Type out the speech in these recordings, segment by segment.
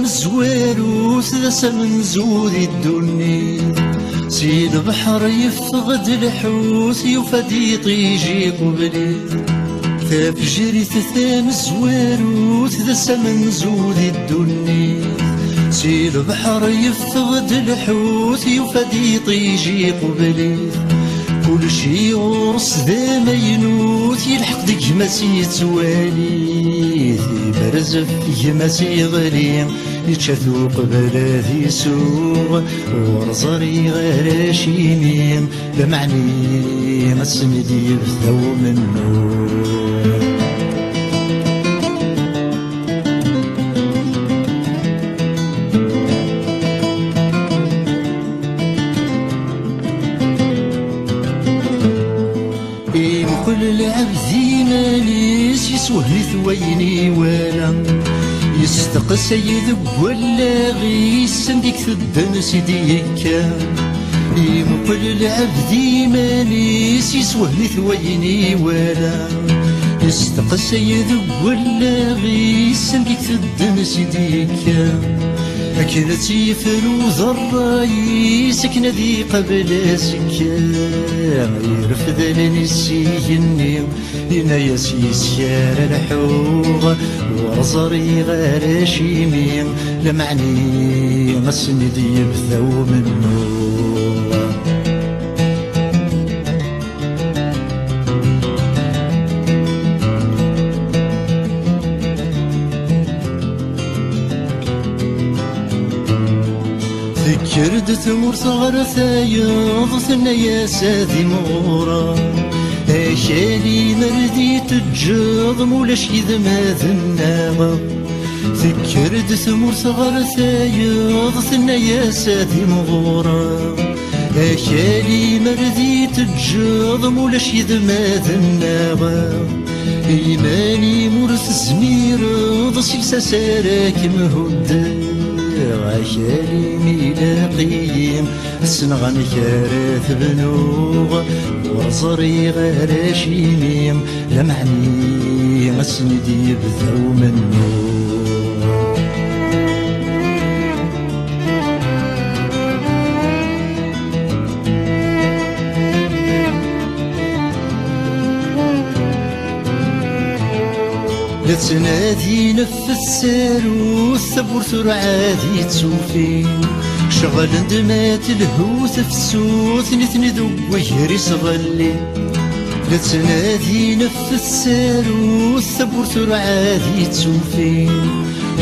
مزواروث ذا سمن زودي الدني سيد البحر يفقد الحوت يفدي يجي قبلي تفجري ثام زواروث ذا سمن زودي الدني سيد البحر يفقد الحوت يفدي يجي قبلي كل شي يورس ذا مينوت يلحق ديك ماسي توالي برزف ماسي غريم يتشاثو قبل ذي سوق ورزري غير شيمين لمعني مسندي بثو منو كل العبد ماليس يسوهني ثويني ولا يستقسى يذب ولا غيس ديك ثدن سيديك كل العبد ماليس يسوهني ثويني ولا يستقسى يذب ولا غيس ديك ثدن سيديك أكنت يفروض الراي سكنة ذي قبل سكان يرفض لنسيني هنا يسيس يار الحوغ ورزري غير شيمين لمعني مسند يبثو منه كرد ثمور ثغر ثايض ثنيا ساذي مغورا هاشالي مردي تجاض مولاش إذا ما ذناغ ذكرد ثمور ثغر ثايض ثنيا ساذي مغورا هاشالي مردي تجاض مولاش إذا ما ذناغ إيماني مرث زمير ضسيسا ساراك مهدى عشالي ميلاقيم السنغن كارث بنوغ ورزري غير شيميم لمعني مسندي بثو منو لتنادي نفس الساروث ثبور عادي تسوفي شغل اندمات الهوث فسوث نثني ذو ويهري صغلي لتنادي نفس الساروث ثبور عادي تسوفي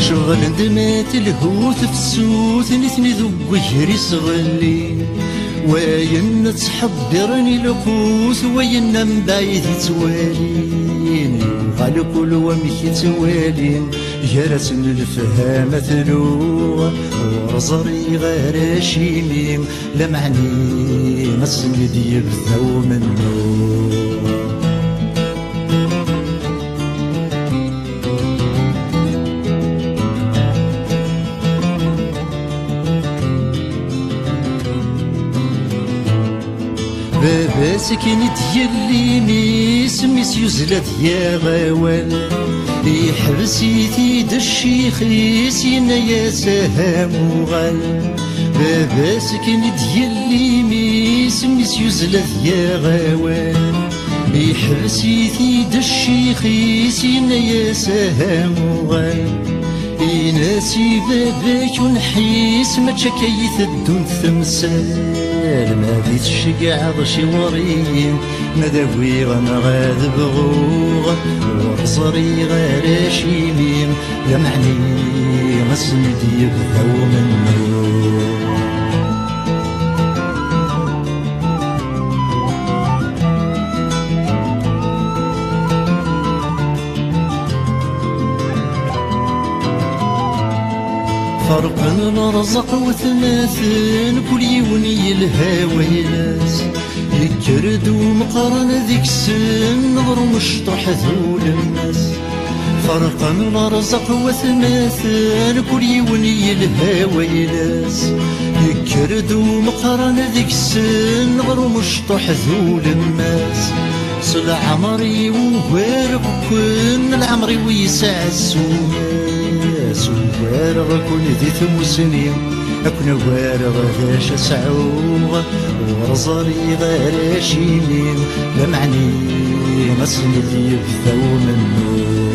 شغل اندمات الهوث فسوث نثني ذو ويهري صغلي وين تحضرني لقوس وين مبايد توالين على كل ومك توالين جرس الفهام ثلوغ ورزري غير شيميم لمعني مسند يبثو منو بابا سكنت يلي سميس يزلت يا غوال يحبسي تيد الشيخ يسينا يا سهام وغال بابا سكنت يلي سميس يزلت يا غوال يحبسي تيد الشيخ يسينا يا سهام وغال يناسي باباك ونحيس ما تشكيت الدون ثمسال ما ديت الشقع ضشي وريم نداوي غنغاد بغوغ ورزري غير شيميم لمعني مسند يبثو منو فرق الرزق وثلاثين كل يوني الهاوي ناس يكرد ومقارن ذيك السن نظر مشطح ذول الناس فرق الرزق وثلاثين كل يوني الهاوي ناس يكرد ومقارن ذيك السن نظر مشطح ذول الناس صل عمري وغير كن العمري ويسع السوماس سوار غكون ذي ثموسني أكون وارغ ذاش سعوغ ورزاري غراشيني لمعني مسند يبثو منه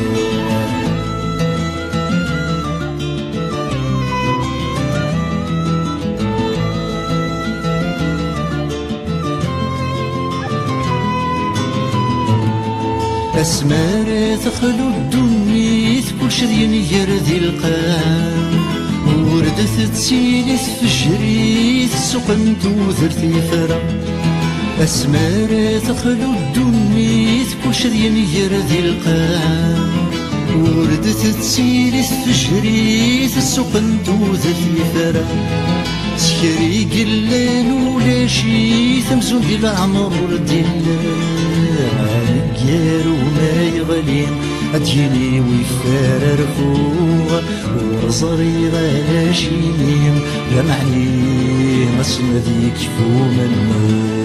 أسمار تخلو الدنيا كل شرين يرذي القام وردت تسيلي تفجري تسوقن توذرتي فرا أسمار تخلو الدنيا كل شرين يرذي القام وردت تسيلي تفجري تسوقن توذرتي فرا سكري قلان ولا شي ثمزون ديال العمر ديال وما يغلين أتجيني ويفار رفوغ ورزري غلاشيني لمعني مسند يكفو منه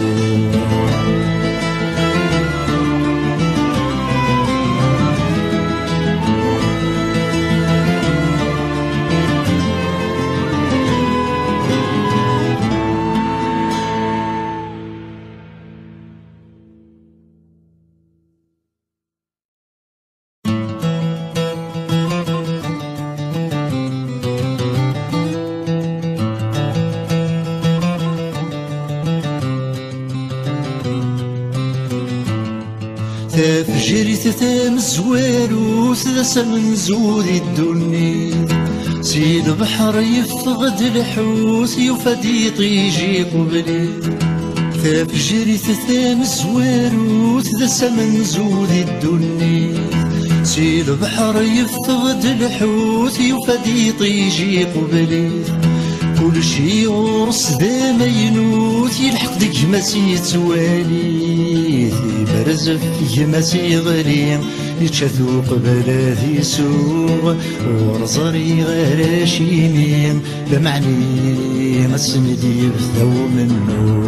تفجري تثام الزوارو ثلاثة من زوري الدنيا سيد بحر يفقد الحوت يفدي طيجي قبلي تفجري تثام الزوارو ثلاثة من زوري الدنيا سيد بحر يفقد الحوت يفدي طيجي قبلي كل شي يورس ذا ما ينوت يلحق ديك ماسي توالي برزف ماسي غريم يتشاثو قبل ذي سوغ ورزري غراشينين لمعني مسندي بثو منو